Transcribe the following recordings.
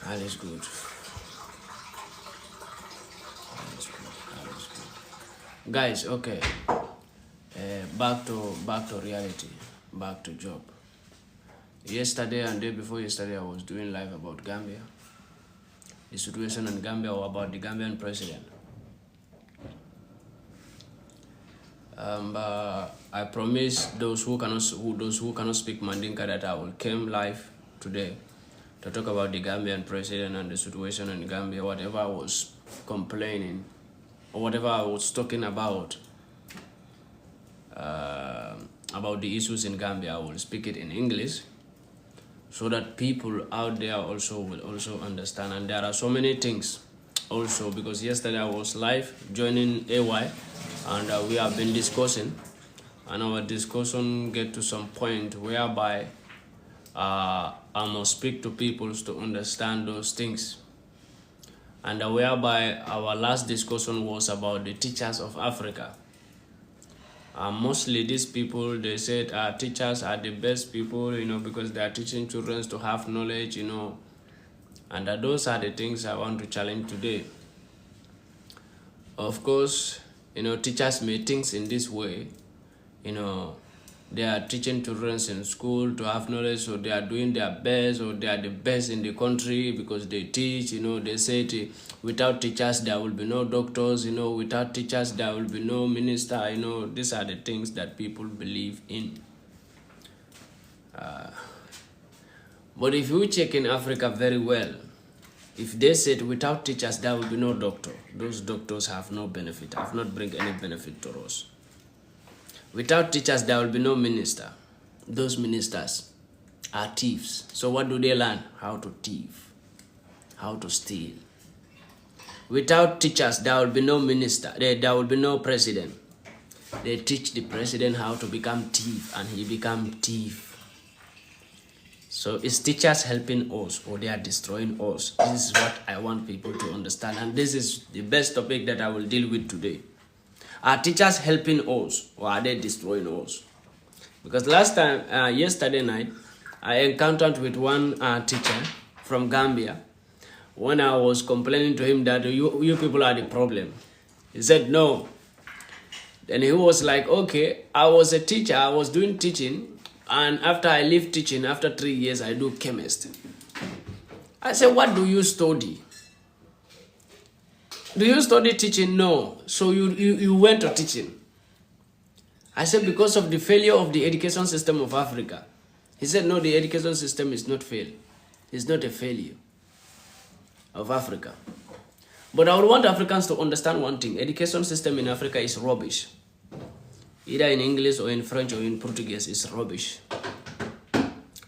All is good. All is good. All is good. Guys, okay. Back to reality. Back to job. Yesterday and day before yesterday, I was doing live about Gambia, the situation in Gambia, or about the Gambian president. I promise those who cannot speak Mandinka that I will come live today to talk about the Gambian president and the situation in Gambia. Whatever I was complaining or whatever I was talking about the issues in Gambia, I will speak it in English so that people out there also will also understand. And there are so many things also, because yesterday I was live joining AY, and we have been discussing, and our discussion get to some point whereby I must speak to people to understand those things, and whereby our last discussion was about the teachers of Africa. Mostly these people, they said teachers are the best people, because they are teaching children to have knowledge, and those are the things I want to challenge today. Of course, teachers may think in this way, they are teaching children in school to have knowledge, so they are doing their best, or they are the best in the country because they teach. They say without teachers there will be no doctors, without teachers there will be no minister. These are the things that people believe in. But if you check in Africa very well, if they said without teachers there will be no doctor, those doctors have no benefit, have not bring any benefit to us. Without teachers, there will be no minister. Those ministers are thieves. So what do they learn? How to thief, how to steal. Without teachers, there will be no minister. There will be no president. They teach the president how to become thief, and he become thief. So is teachers helping us, or they are destroying us? This is what I want people to understand, and this is the best topic that I will deal with today. Are teachers helping us, or are they destroying us? Because last time, yesterday night, I encountered with one teacher from Gambia. When I was complaining to him that you people are the problem, he said no. Then he was like, okay, I was a teacher, I was doing teaching, and after I leave teaching, after 3 years, I do chemist. I said, what do you study? Do you study teaching? No. So you went to teaching. I said, because of the failure of the education system of Africa. He said, no, the education system is not failed. It's not a failure of Africa. But I would want Africans to understand one thing. Education system in Africa is rubbish. Either in English or in French or in Portuguese, it's rubbish.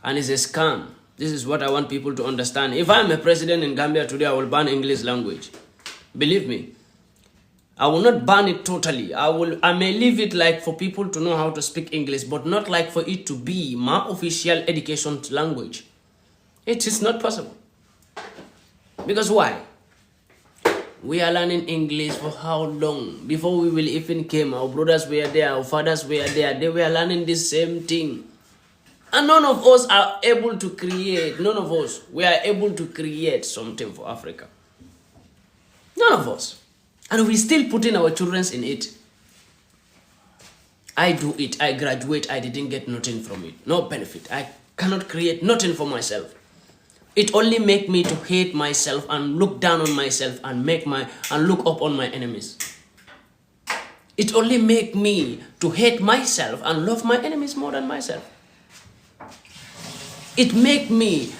And it's a scam. This is what I want people to understand. If I'm a president in Gambia today, I will ban English language. Believe me, I will not ban it totally. I may leave it like for people to know how to speak English, but not like for it to be my official education language. It is not possible. Because why? We are learning English for how long? Before we will even came, our brothers were there, our fathers were there. They were learning the same thing. And none of us are able to create, none of us, we are able to create something for Africa. None of us. And we still putting our children in it. I do it, I graduate, I didn't get nothing from it. No benefit. I cannot create nothing for myself. It only make me to hate myself and look down on myself and look up on my enemies. It only make me to hate myself and love my enemies more than myself. It make me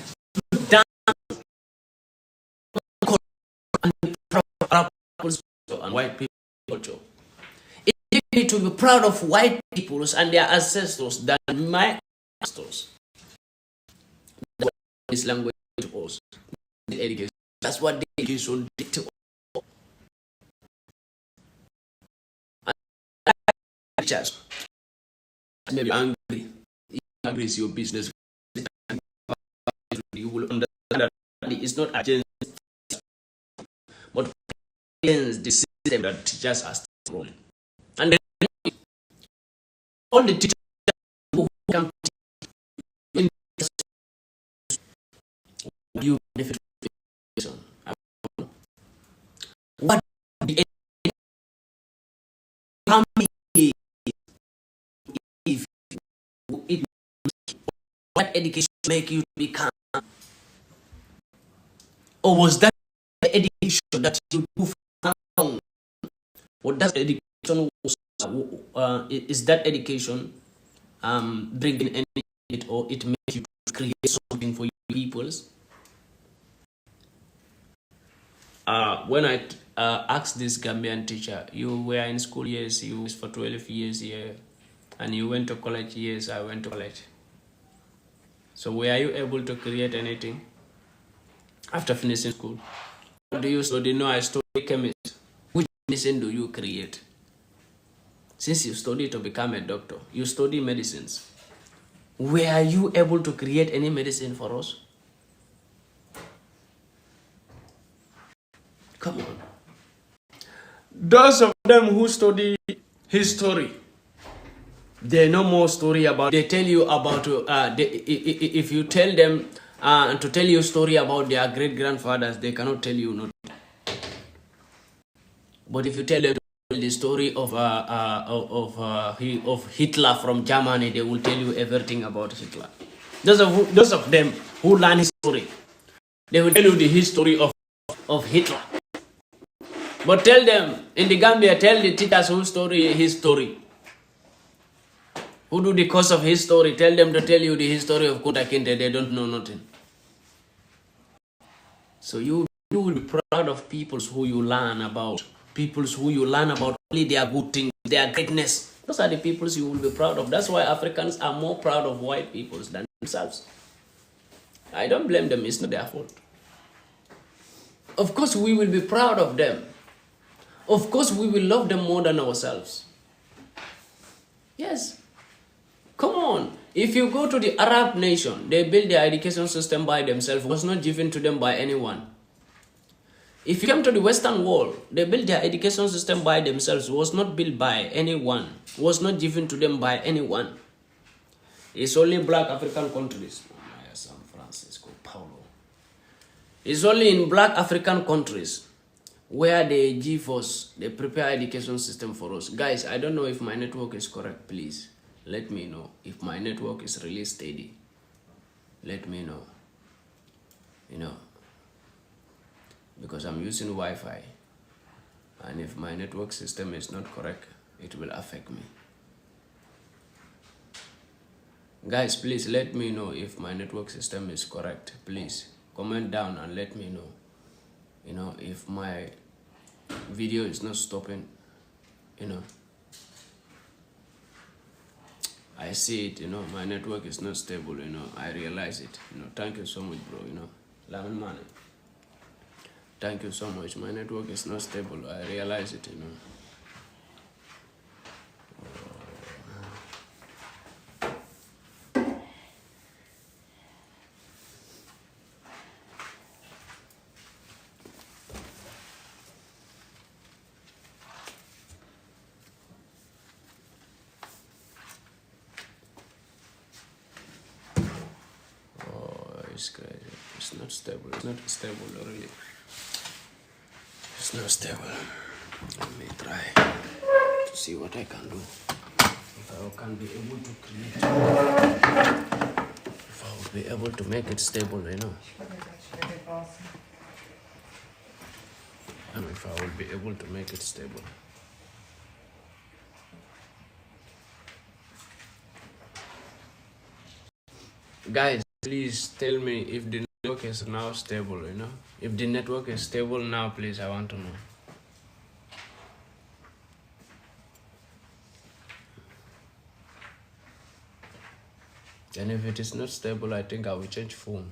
look down and white people culture. It makes me to be proud of white peoples and their ancestors than my ancestors. That's what this language to us. The education. That's what the education did to us. And teachers may be angry. Angry is your business. You will understand that it's not against, but against the system that teachers are still rolling. And then all the teachers who come in you benefit education make you become? Or was that the education that you found? Or that education was, is that education bringing any, or it makes you create something for your peoples? When I asked this Gambian teacher, you were in school, yes, you was for 12 years here, and you went to college, yes, I went to college. So were you able to create anything after finishing school? What do you study? No, I study chemistry. Which medicine do you create? Since you study to become a doctor, you study medicines. Were you able to create any medicine for us? Come on. Those of them who study history, they know more story about. They tell you about. If you tell them to tell you a story about their great grandfathers, they cannot tell you not. But if you tell them the story of Hitler from Germany, they will tell you everything about Hitler. Those of them who learn history, they will tell you the history of Hitler. But tell them in the Gambia, tell the teachers who study history, who do the course of history, tell them to tell you the history of Kunta Kinte. They don't know nothing. So you will be proud of peoples who you learn about. Peoples who you learn about only their good things, their greatness. Those are the peoples you will be proud of. That's why Africans are more proud of white peoples than themselves. I don't blame them. It's not their fault. Of course, we will be proud of them. Of course, we will love them more than ourselves. Yes. Come on. If you go to the Arab nation, they build their education system by themselves. It was not given to them by anyone. If you come to the Western world, they built their education system by themselves. It was not built by anyone. It was not given to them by anyone. It's only black African countries. San Francisco, Paulo. It's only in black African countries where they give us, they prepare education system for us. Guys, I don't know if my network is correct. Please let me know if my network is really steady. Let me know. Because I'm using Wi-Fi, and if my network system is not correct, it will affect me. Guys, please let me know if my network system is correct. Please comment down and let me know. If my video is not stopping. I see it. My network is not stable. I realize it. Thank you so much, bro. Lamin Mane. Thank you so much. My network is not stable. I realize it. It's crazy. It's not stable. It's not stable, really. It's not stable. Let me try to see what I can do. If I can be able to create, if I will be able to make it stable, And if I will be able to make it stable. Guys, please tell me if the network is now stable, If the network is stable now, please, I want to know. And if it is not stable, I think I will change phone.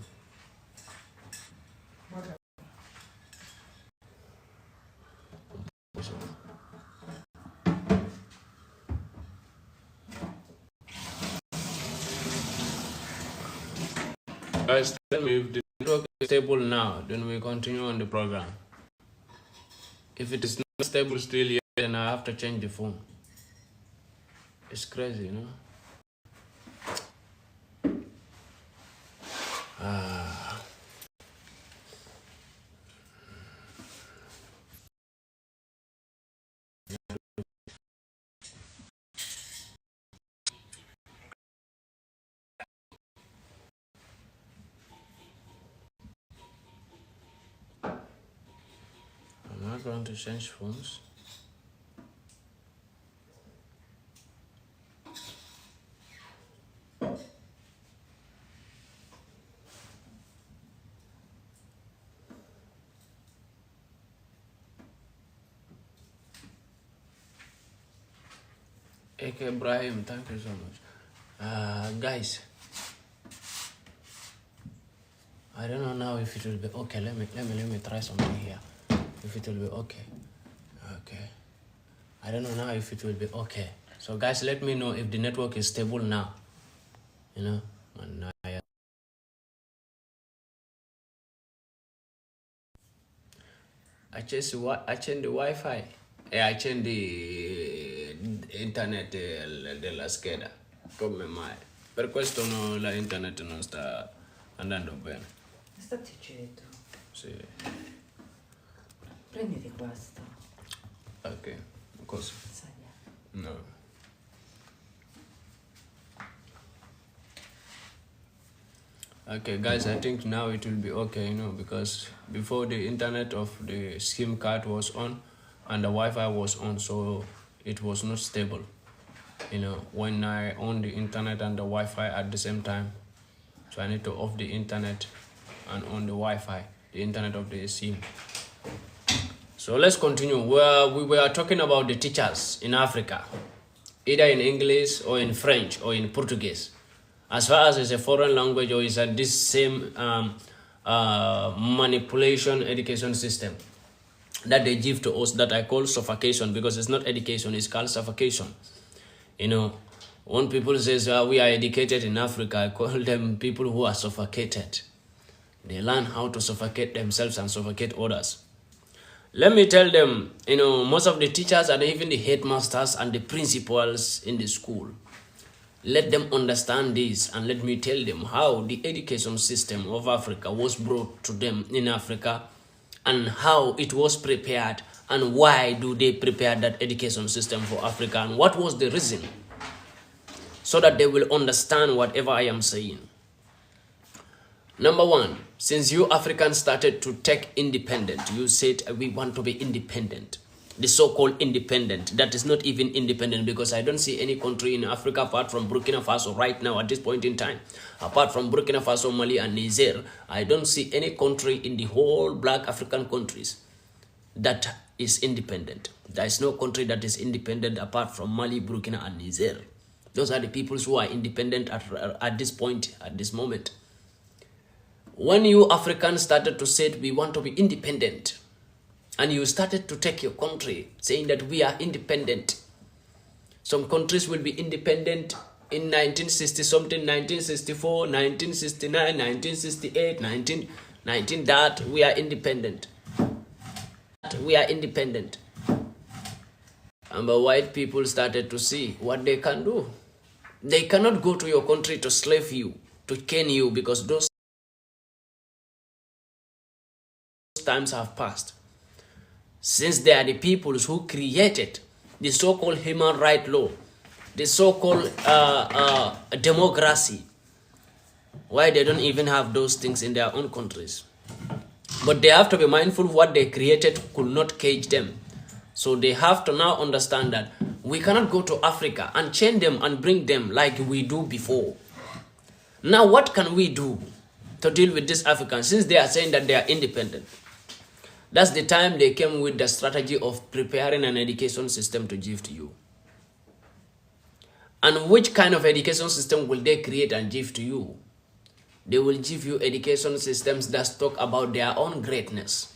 Guys, tell me if the network is stable now, then we continue on the program. If it is not stable still yet, then I have to change the phone. It's crazy, going to change phones. Okay, Ibrahim, thank you so much. Guys, I don't know now if it will be okay. Let me try something here. If it will be okay. Okay. I don't know now if it will be okay. So guys, let me know if the network is stable now. You know, I changed the Wi-Fi. Yeah, I changed the internet della scheda. Come mai? Per questo no, la internet non sta andando bene. Stati quieto. Sì. Prenditi questo. Ok. Cosa? No. Okay, guys, I think now it will be okay, you know, because before the internet of the SIM card was on and the Wi-Fi was on, so it was not stable. You know, when I on the internet and the Wi-Fi at the same time, so I need to off the internet and on the Wi-Fi, the internet of the SIM. So let's continue. We were talking about the teachers in Africa, either in English or in French or in Portuguese. As far as it's a foreign language or is this same manipulation education system that they give to us that I call suffocation, because it's not education, it's called suffocation. You know, when people say we are educated in Africa, I call them people who are suffocated. They learn how to suffocate themselves and suffocate others. Let me tell them, you know, most of the teachers and even the headmasters and the principals in the school, let them understand this and let me tell them how the education system of Africa was brought to them in Africa and how it was prepared and why do they prepare that education system for Africa and what was the reason, so that they will understand whatever I am saying. Number one, since you Africans started to take independent, you said we want to be independent. The so-called independent, that is not even independent, because I don't see any country in Africa apart from Burkina Faso right now at this point in time. Apart from Burkina Faso, Mali and Niger, I don't see any country in the whole black African countries that is independent. There is no country that is independent apart from Mali, Burkina and Niger. Those are the peoples who are independent at this point, at this moment. When you Africans started to say we want to be independent, and you started to take your country saying that we are independent. Some countries will be independent in 1960 something, 1964, 1969, 1968, 1919, that we are independent. We are independent. And the white people started to see what they can do. They cannot go to your country to slave you, to cane you, because those times have passed. Since they are the peoples who created the so-called human rights law, the so-called democracy, why they don't even have those things in their own countries. But they have to be mindful what they created could not cage them. So they have to now understand that we cannot go to Africa and chain them and bring them like we do before. Now what can we do to deal with these Africans, since they are saying that they are independent? That's the time they came with the strategy of preparing an education system to give to you. And which kind of education system will they create and give to you? They will give you education systems that talk about their own greatness.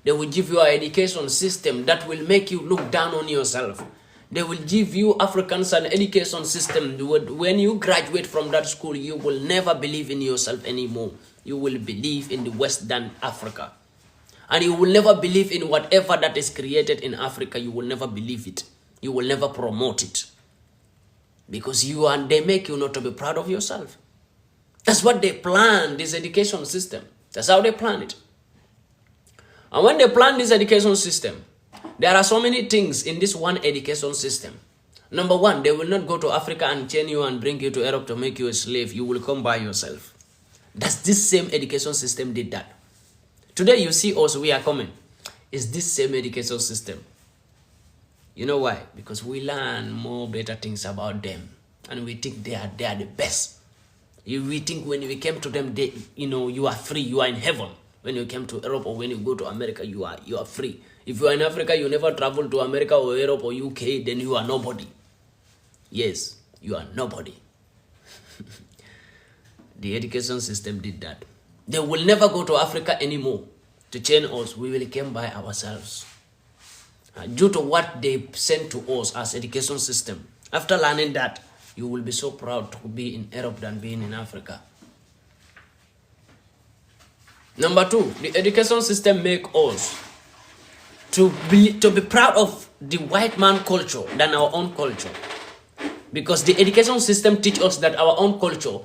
They will give you an education system that will make you look down on yourself. They will give you Africans an education system. When you graduate from that school, you will never believe in yourself anymore. You will believe in the Western Africa. And you will never believe in whatever that is created in Africa. You will never believe it. You will never promote it. Because they make you not to be proud of yourself. That's what they plan, this education system. That's how they plan it. And when they plan this education system, there are so many things in this one education system. Number one, they will not go to Africa and chain you and bring you to Europe to make you a slave. You will come by yourself. That's this same education system did that. Today you see us, we are coming. is this same education system. You know why? Because we learn more better things about them, and we think they are the best. We think when we came to them, you are free, you are in heaven. When you came to Europe or when you go to America, you are free. If you are in Africa, you never travel to America or Europe or UK, then you are nobody. Yes, you are nobody. The education system did that. They will never go to Africa anymore to change us. We will come by ourselves. Due to what they sent to us as education system. After learning that, you will be so proud to be in Europe than being in Africa. Number two, the education system make us to be proud of the white man culture than our own culture. Because the education system teach us that our own culture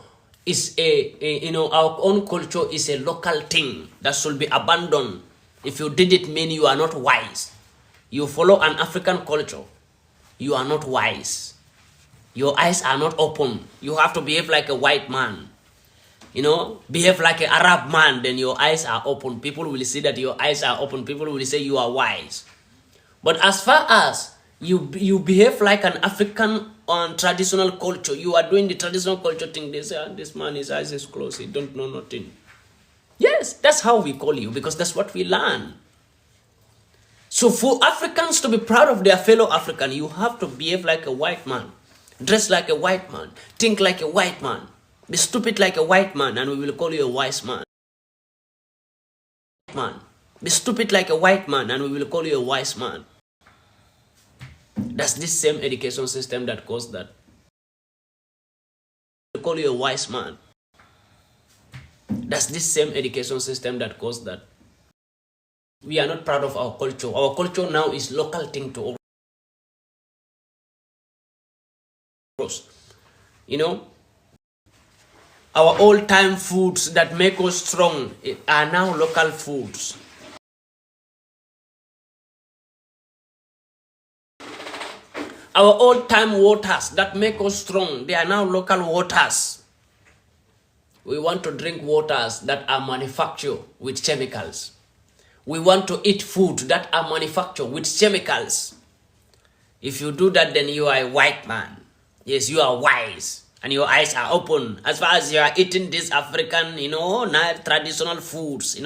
is our own culture is a local thing that should be abandoned. If you did it, mean you are not wise. You follow an African culture, you are not wise. Your eyes are not open. You have to behave like a white man. Behave like an Arab man, then your eyes are open. People will see that your eyes are open. People will say you are wise. But as far as you behave like an African traditional culture, you are doing the traditional culture thing. They say, this man, his eyes is closed. He don't know nothing. Yes, that's how we call you, because that's what we learn. So for Africans to be proud of their fellow African, you have to behave like a white man, dress like a white man, think like a white man, be stupid like a white man, and we will call you a wise man. Be stupid like a white man, and we will call you a wise man. That's this same education system that caused that. We call you a wise man. That's this same education system that caused that. We are not proud of our culture. Our culture now is local thing to us. Our old-time foods that make us strong are now local foods. Our old-time waters that make us strong, they are now local waters. We want to drink waters that are manufactured with chemicals. We want to eat food that are manufactured with chemicals. If you do that, then you are a white man. Yes, you are wise. And your eyes are open. As far as you are eating these African, traditional foods,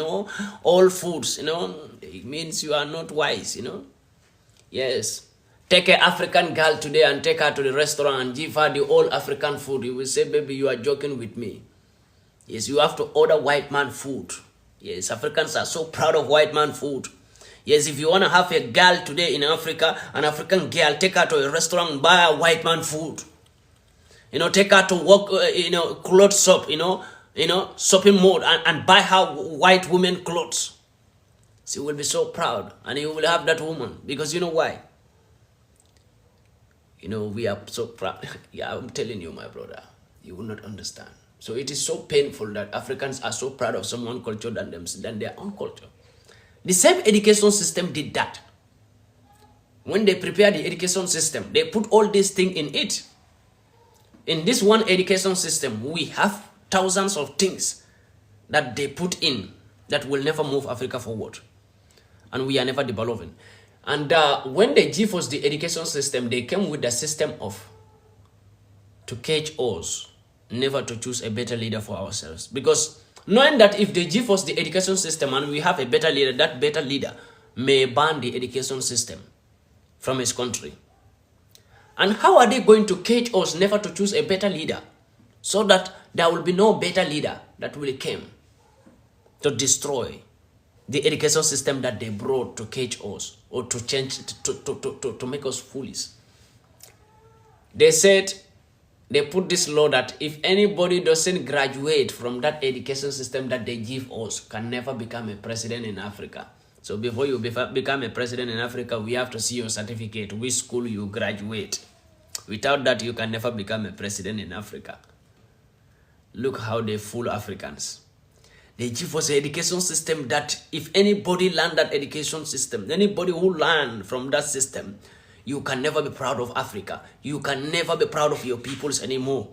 all foods, it means you are not wise, Yes. Take an African girl today and take her to the restaurant and give her the old African food. You will say, baby, you are joking with me. Yes, you have to order white man food. Yes, Africans are so proud of white man food. Yes, if you want to have a girl today in Africa, an African girl, take her to a restaurant and buy a white man food. Take her to work, clothes shop, shopping mall and buy her white women clothes. She will be so proud and you will have that woman. Because you know why? We are so proud. Yeah, I'm telling you, my brother, you will not understand. So it is so painful that Africans are so proud of someone's culture than their own culture. The same education system did that. When they prepared the education system, they put all these things in it. In this one education system, we have thousands of things that they put in that will never move Africa forward. And we are never developing. And when they give us the education system, they came with the system of to cage us, never to choose a better leader for ourselves. Because knowing that if they give us the education system and we have a better leader, that better leader may ban the education system from his country. And how are they going to cage us never to choose a better leader so that there will be no better leader that will come to destroy the education system that they brought to cage us or to change, to make us foolish? They said, they put this law that if anybody doesn't graduate from that education system that they give us, can never become a president in Africa. So before you become a president in Africa, we have to see your certificate, which school you graduate. Without that, you can never become a president in Africa. Look how they fool Africans. They give us an education system that if anybody learn that education system, anybody who learn from that system, you can never be proud of Africa. You can never be proud of your peoples anymore.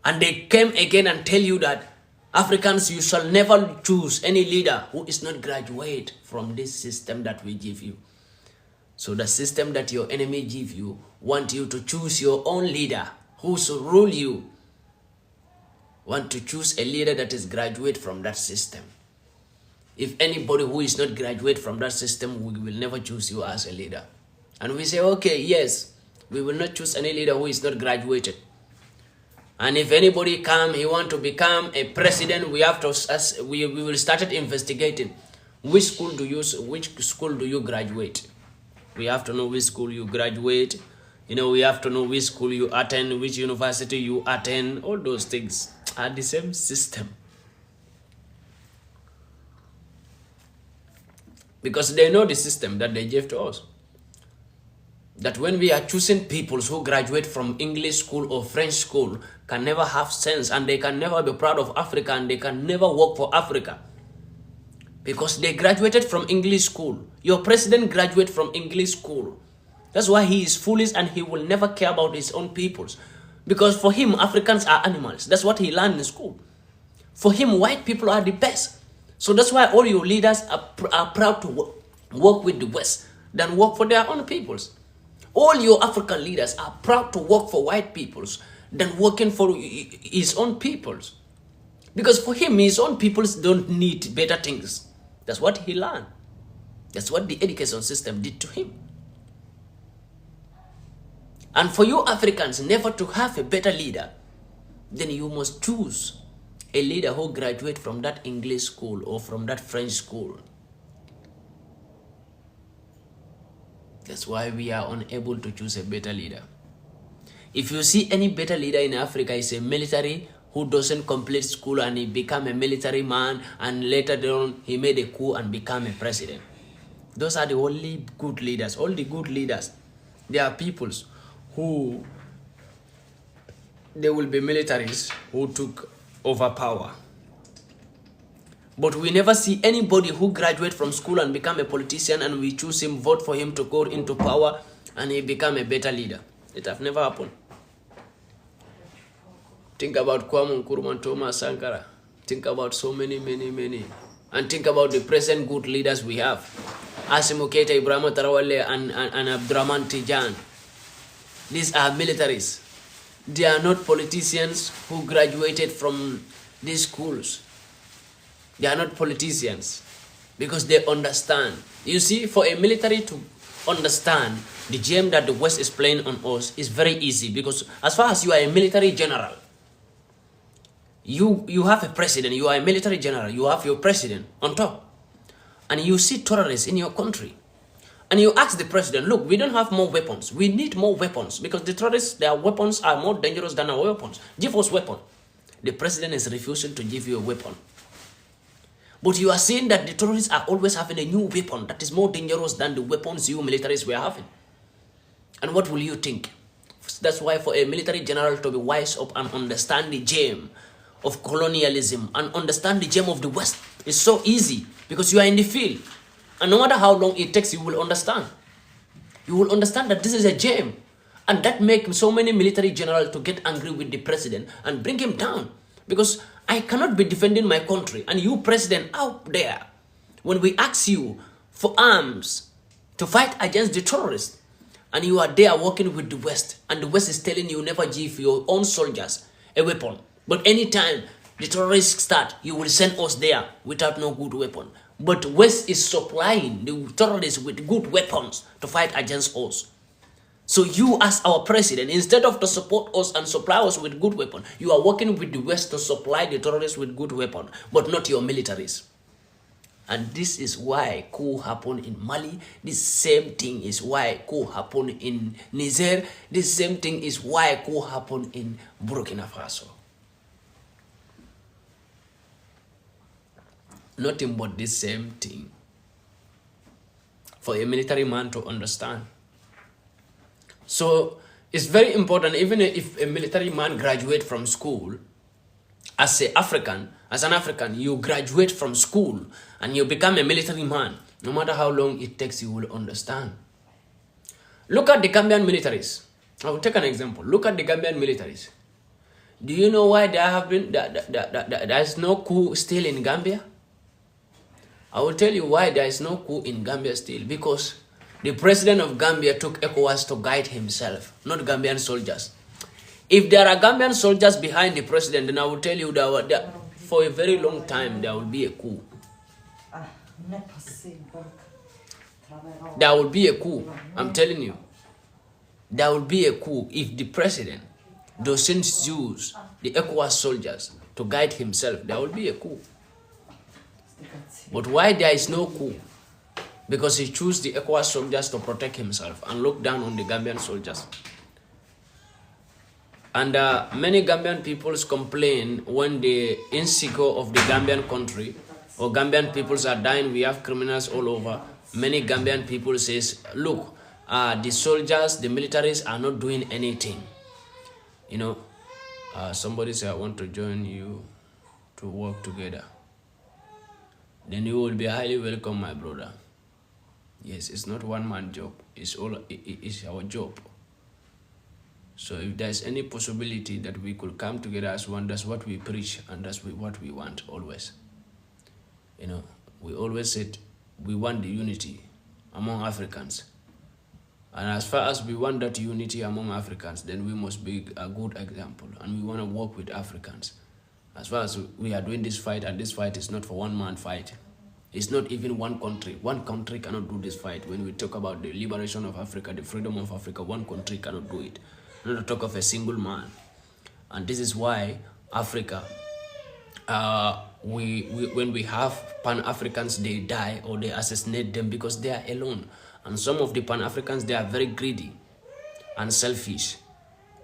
And they came again and tell you that Africans, you shall never choose any leader who is not graduate from this system that we give you. So the system that your enemy give you want you to choose your own leader who should rule you. Want to choose a leader that is graduate from that system. If anybody who is not graduate from that system, we will never choose you as a leader. And we say, okay, yes, we will not choose any leader who is not graduated. And if anybody come, he want to become a president, we have to, we will start investigating which school do you graduate. We have to know which school you graduate. You know, we have to know which school you attend, which university you attend. All those things are the same system. Because they know the system that they gave to us. That when we are choosing people who graduate from English school or French school can never have sense, and they can never be proud of Africa, and they can never work for Africa. Because they graduated from English school. Your president graduated from English school. That's why he is foolish and he will never care about his own peoples. Because for him, Africans are animals. That's what he learned in school. For him, white people are the best. So that's why all your leaders are proud to work with the West than work for their own peoples. All your African leaders are proud to work for white peoples than working for his own peoples. Because for him, his own peoples don't need better things. That's what he learned. That's what the education system did to him. And for you Africans never to have a better leader, then you must choose a leader who graduated from that English school or from that French school. That's why we are unable to choose a better leader. If you see any better leader in Africa, is a military who doesn't complete school and he become a military man, and later on he made a coup and become a president. Those are the only good leaders. All the good leaders, they are peoples who, they will be militaries who took over power. But we never see anybody who graduate from school and become a politician and we choose him, vote for him to go into power and he become a better leader. It have never happened. Think about Kwame Nkrumah and Thomas Sankara. Think about so many. And think about the present good leaders we have. Assimi Goïta, Ibrahima Traoré and Abdurrahman Tijan. These are militaries. They are not politicians who graduated from these schools. They are not politicians because they understand. You see, for a military to understand the game that the West is playing on us is very easy, because as far as you are a military general, you have a president, you are a military general, you have your president on top, and you see terrorists in your country, and you ask the president, look, we don't have more weapons, we need more weapons, because the terrorists, their weapons are more dangerous than our weapons. Give us weapon. The president is refusing to give you a weapon. But you are saying that the terrorists are always having a new weapon that is more dangerous than the weapons you militaries were having. And what will you think? That's why for a military general to be wise up and understand the game of colonialism and understand the game of the West is so easy, because you are in the field. And no matter how long it takes, you will understand. You will understand that this is a game. And that makes so many military generals to get angry with the president and bring him down. Because I cannot be defending my country and you president out there, when we ask you for arms to fight against the terrorists, and you are there working with the West, and the West is telling you never give your own soldiers a weapon. But anytime the terrorists start, you will send us there without no good weapon. But West is supplying the terrorists with good weapons to fight against us. So you as our president, instead of to support us and supply us with good weapon, you are working with the West to supply the terrorists with good weapon, but not your militaries. And this is why coup happened in Mali. This same thing is why coup happened in Niger. This same thing is why coup happened in Burkina Faso. Nothing but this same thing. For a military man to understand. So it's very important, even if a military man graduates from school, as an African, you graduate from school and you become a military man, no matter how long it takes, you will understand. Look at the Gambian militaries. I will take an example. Look at the Gambian militaries. Do you know why there is no coup still in Gambia? I will tell you why there is no coup in Gambia still. Because the president of Gambia took ECOWAS to guide himself, not Gambian soldiers. If there are Gambian soldiers behind the president, then I will tell you that for a very long time there will be a coup. There will be a coup. I'm telling you. There will be a coup if the president doesn't use the ECOWAS soldiers to guide himself. There will be a coup. But why there is no coup? Because he chose the ECOWAS soldiers to protect himself and look down on the Gambian soldiers. And many Gambian peoples complain when the insecure of the Gambian country or Gambian peoples are dying, we have criminals all over. Many Gambian people says, look, the soldiers, the militaries are not doing anything. You know, somebody say, I want to join you to work together. Then you will be highly welcome, my brother. Yes, it's not one man job. It's our job. So if there's any possibility that we could come together as one, that's what we preach and that's what we want always. You know, we always said we want the unity among Africans. And as far as we want that unity among Africans, then we must be a good example and we want to work with Africans. As far as we are doing this fight, and this fight is not for one man fight. It's not even one country. One country cannot do this fight. When we talk about the liberation of Africa, the freedom of Africa, one country cannot do it. Not to talk of a single man. And this is why Africa, when we have Pan-Africans, they die or they assassinate them because they are alone. And some of the Pan-Africans, they are very greedy and selfish.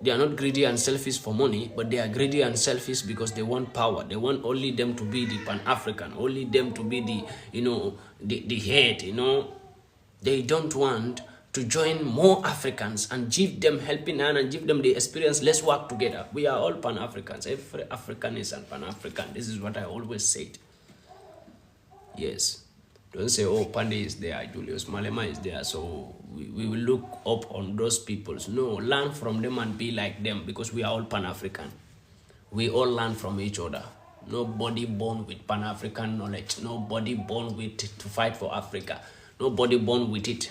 They are not greedy and selfish for money, but they are greedy and selfish because they want power. They want only them to be the Pan-African, only them to be the, you know, the head, you know. They don't want to join more Africans and give them helping hand and give them the experience. Let's work together. We are all Pan-Africans. Every African is a Pan-African. This is what I always said. Yes. Don't say, oh, Pandi is there, Julius Malema is there, so we will look up on those peoples. No, learn from them and be like them because we are all Pan-African. We all learn from each other. Nobody born with Pan-African knowledge. Nobody born with to fight for Africa. Nobody born with it.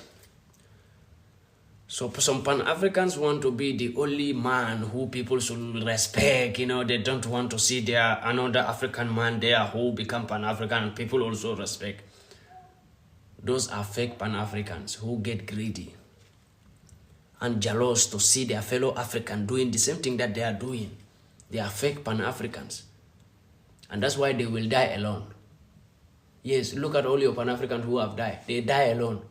So some Pan-Africans want to be the only man who people should respect. You know, they don't want to see there another African man there who become Pan-African and people also respect. Those are fake Pan-Africans who get greedy and jealous to see their fellow African doing the same thing that they are doing. They are fake Pan-Africans. And that's why they will die alone. Yes, look at all your Pan-Africans who have died. They die alone.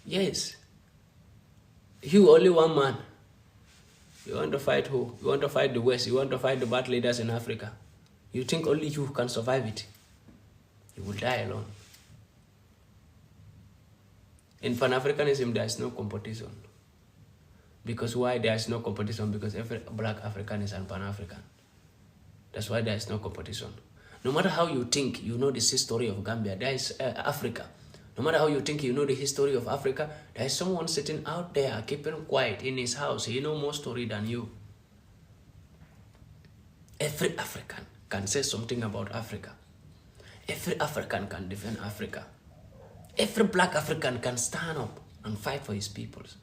Yes. You only one man. You want to fight who? You want to fight the West. You want to fight the bad leaders in Africa. You think only you can survive it. You will die alone. In Pan-Africanism, there is no competition. Because why there is no competition? Because every black African is a Pan-African. That's why there is no competition. No matter how you think, you know the history of Gambia. There is Africa. No matter how you think you know the history of Africa, there is someone sitting out there, keeping quiet in his house. He knows more story than you. Every African can say something about Africa. Every African can defend Africa. Every black African can stand up and fight for his peoples.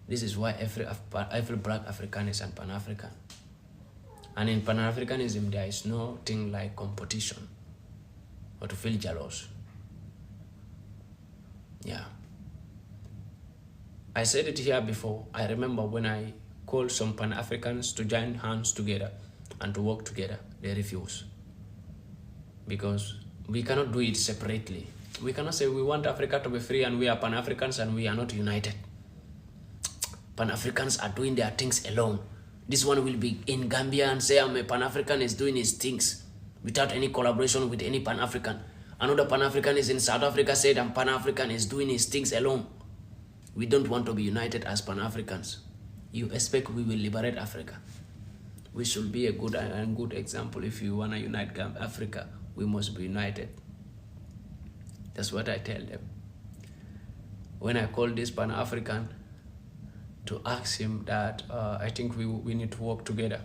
This is why every black African is a Pan-African. And in Pan-Africanism, there is no thing like competition or to feel jealous. Yeah. I said it here before. I remember when I called some Pan-Africans to join hands together and to work together, they refused. Because we cannot do it separately. We cannot say we want Africa to be free and we are Pan-Africans and we are not united. Pan-Africans are doing their things alone. This one will be in Gambia and say I'm a Pan-African is doing his things without any collaboration with any Pan-African. Another Pan-African is in South Africa said I'm Pan-African is doing his things alone. We don't want to be united as Pan-Africans. You expect we will liberate Africa. We should be a good example. If you want to unite Africa, we must be united. That's what I tell them. When I call this Pan-African to ask him that I think we need to work together.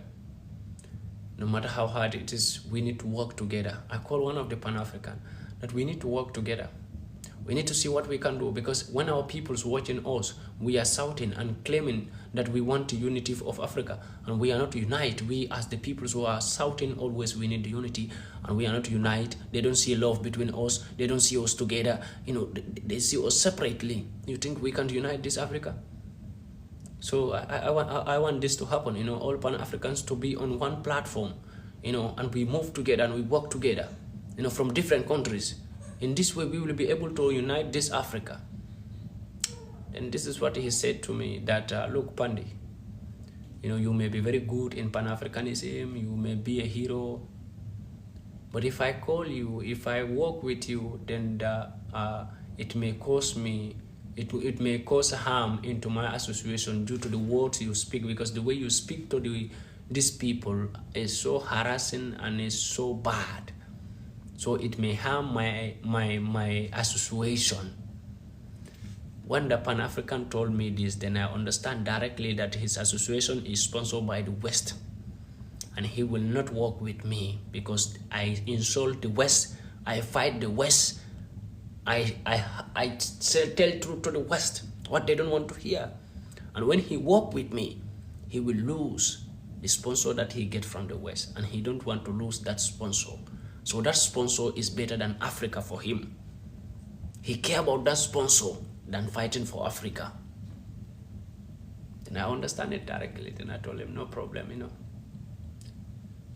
no matter how hard it is, we need to work together. I call one of the Pan-African that we need to work together. We need to see what we can do, because when our people's watching us, we are shouting and claiming that we want the unity of Africa, and we are not unite. We as the peoples who are shouting always we need unity, and we are not unite. They don't see love between us. They don't see us together. You know, they see us separately. You think we can unite this Africa? So I want this to happen, you know, all Pan-Africans to be on one platform, you know, and we move together and we work together, you know, from different countries. In this way, we will be able to unite this Africa. And this is what he said to me, that, look, Pandi, you know, you may be very good in Pan-Africanism, you may be a hero, but if I call you, if I work with you, then it may cause me, it may cause harm into my association due to the words you speak, because the way you speak to these people is so harassing and is so bad. So it may harm my association. When the Pan-African told me this, then I understand directly that his association is sponsored by the West. And he will not work with me because I insult the West, I fight the West, I tell truth to the West, what they don't want to hear. And when he work with me, he will lose the sponsor that he get from the West, and he don't want to lose that sponsor. So that sponsor is better than Africa for him. He care about that sponsor than fighting for Africa. Then I understand it directly. Then I told him, no problem, you know.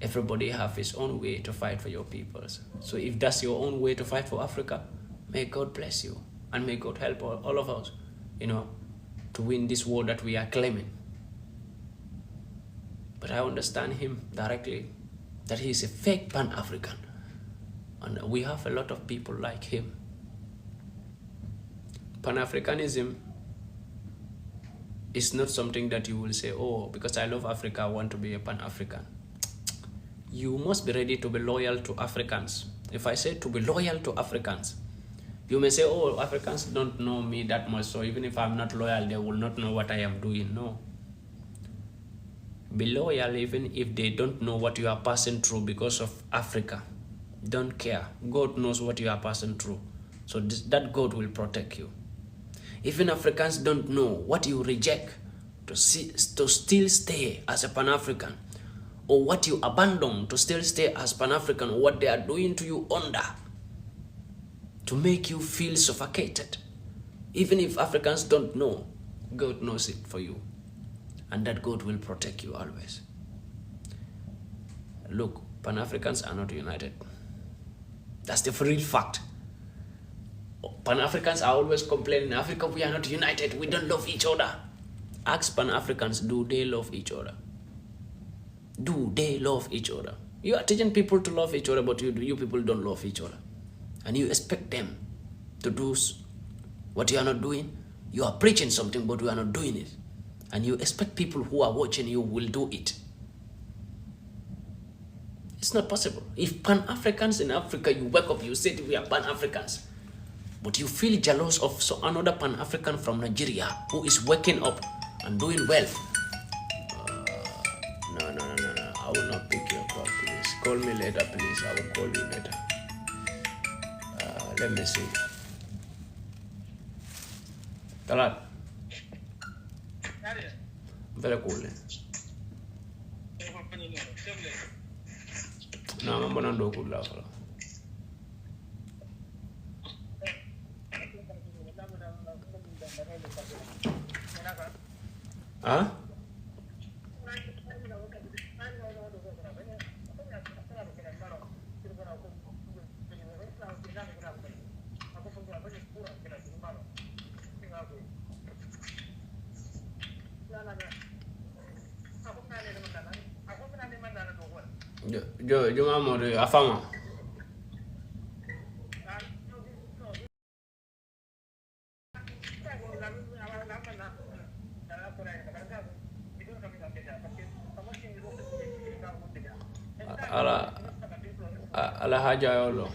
Everybody have his own way to fight for your peoples. So if that's your own way to fight for Africa, may God bless you. And may God help all of us, you know, to win this war that we are claiming. But I understand him directly, that he is a fake Pan-African. And we have a lot of people like him. Pan-Africanism is not something that you will say, oh, because I love Africa, I want to be a Pan-African. You must be ready to be loyal to Africans. If I say to be loyal to Africans, you may say, oh, Africans don't know me that much, so even if I'm not loyal, they will not know what I am doing. No. Be loyal even if they don't know what you are passing through because of Africa. Don't care. God knows what you are passing through. So that God will protect you. Even Africans don't know what you reject to still stay as a Pan-African, or what you abandon to still stay as Pan-African, or what they are doing to you under to make you feel suffocated. Even if Africans don't know, God knows it for you. And that God will protect you always. Look, Pan-Africans are not united. That's the real fact. Pan-Africans are always complaining, in Africa we are not united, we don't love each other. Ask Pan-Africans, do they love each other? Do they love each other? You are teaching people to love each other, but you people don't love each other. And you expect them to do what you are not doing. You are preaching something, but you are not doing it. And you expect people who are watching you will do it. It's not possible. If Pan-Africans in Africa, you wake up, you say we are Pan-Africans, but you feel jealous of another Pan-African from Nigeria who is waking up and doing well. No. I will not pick your call, please. Call me later, please. I will call you later. Let me see. Talat. Very cool. No, I'm gonna do good laugh. Huh? Yo amo de afama. Ala haja yolo.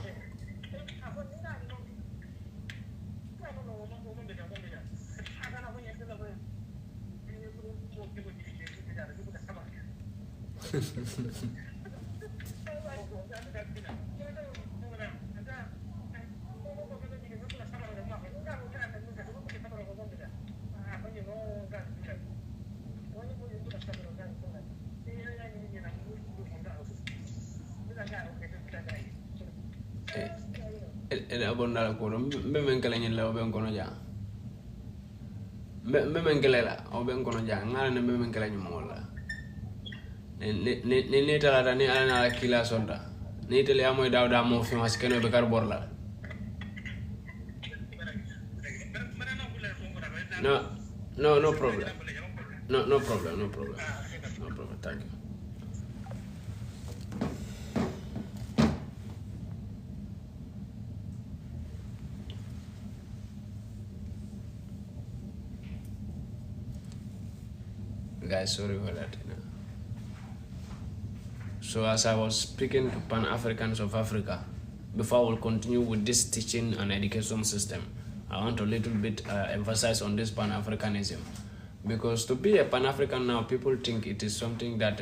el abonda ko be men kala nyin la be ngono ja be men kala la o be ngono ja ngala ne be men kala nyu mo la ne tala ni ana la kila sonda ni tele amoy dawda mo fi mas keno be kar borla no problem no problem thank you. Guys, sorry for that. So as I was speaking to Pan-Africans of Africa, before I will continue with this teaching and education system, I want to a little bit emphasize on this Pan-Africanism. Because to be a Pan-African now, people think it is something that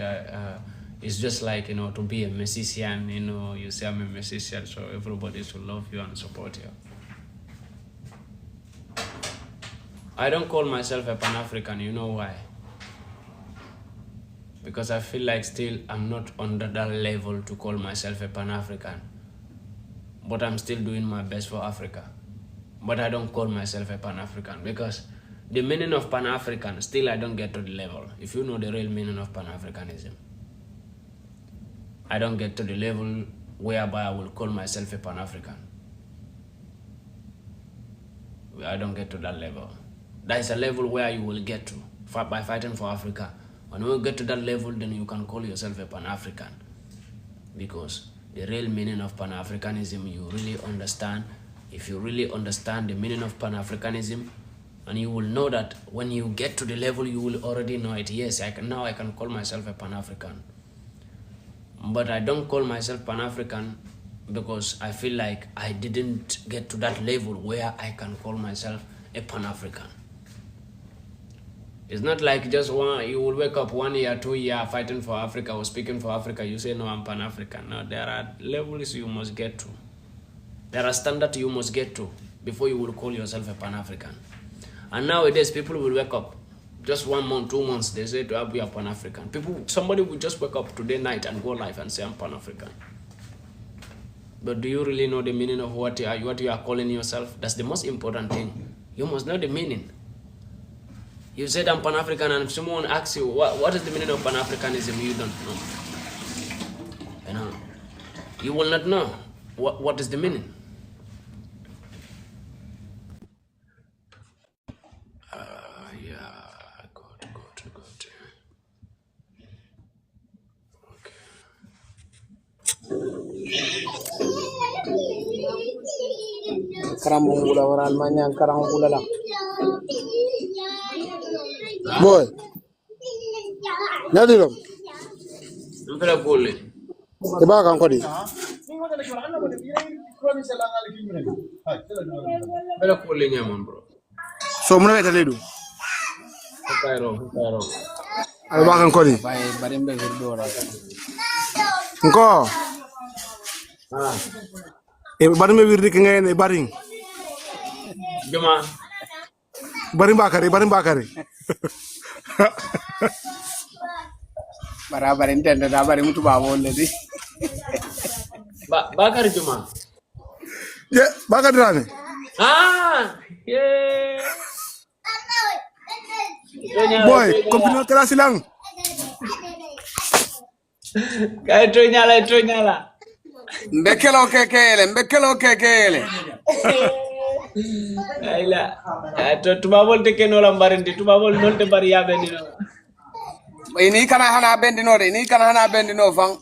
is just like, to be a musician, you say I'm a musician, so everybody should love you and support you. I don't call myself a Pan-African, you know why? Because I feel like still I'm not under that level to call myself a Pan-African. But I'm still doing my best for Africa. But I don't call myself a Pan-African because the meaning of Pan-African, still I don't get to the level. If you know the real meaning of Pan-Africanism, I don't get to the level whereby I will call myself a Pan-African. I don't get to that level. That is a level where you will get to by fighting for Africa. When you get to that level, then you can call yourself a Pan-African. Because the real meaning of Pan-Africanism, you really understand. If you really understand the meaning of Pan-Africanism, and you will know that when you get to the level, you will already know it. Yes, now I can call myself a Pan-African. But I don't call myself Pan-African because I feel like I didn't get to that level where I can call myself a Pan-African. It's not like just you will wake up 1 year, 2 years fighting for Africa or speaking for Africa, you say, no, I'm Pan-African. No, there are levels you must get to. There are standards you must get to before you will call yourself a Pan-African. And nowadays, people will wake up just 1 month, 2 months, they say, we are Pan-African. Somebody will just wake up today night and go live and say, I'm Pan-African. But do you really know the meaning of what you are calling yourself? That's the most important thing. You must know the meaning. You said I'm Pan-African, and if someone asks you, what is the meaning of Pan-Africanism, you don't know. You will not know what is the meaning. Good. Okay. Karamungula waral manyang karangula lang. Boy. Nadilom. Mpela kule. Tiba kan kodi. Mpela kule nyaman bro. So muna weta ledu. Hukairo. Alba kan kodi. Barimbe hirdora. Nko. Barimbe wirdi kengene baring. Juma. Baring bakari. Barabar intende da bari mutu babo ledi. Bakari Juma. Yeah, bakari rane. Yeah. Boy, kompino terasi lang. Kaya tronyala. Mbekelo kekele. Aila. Tubabol teke no lambarindi. Tubabol non te bari yabe ni no. Ini kana hana bendi no fang.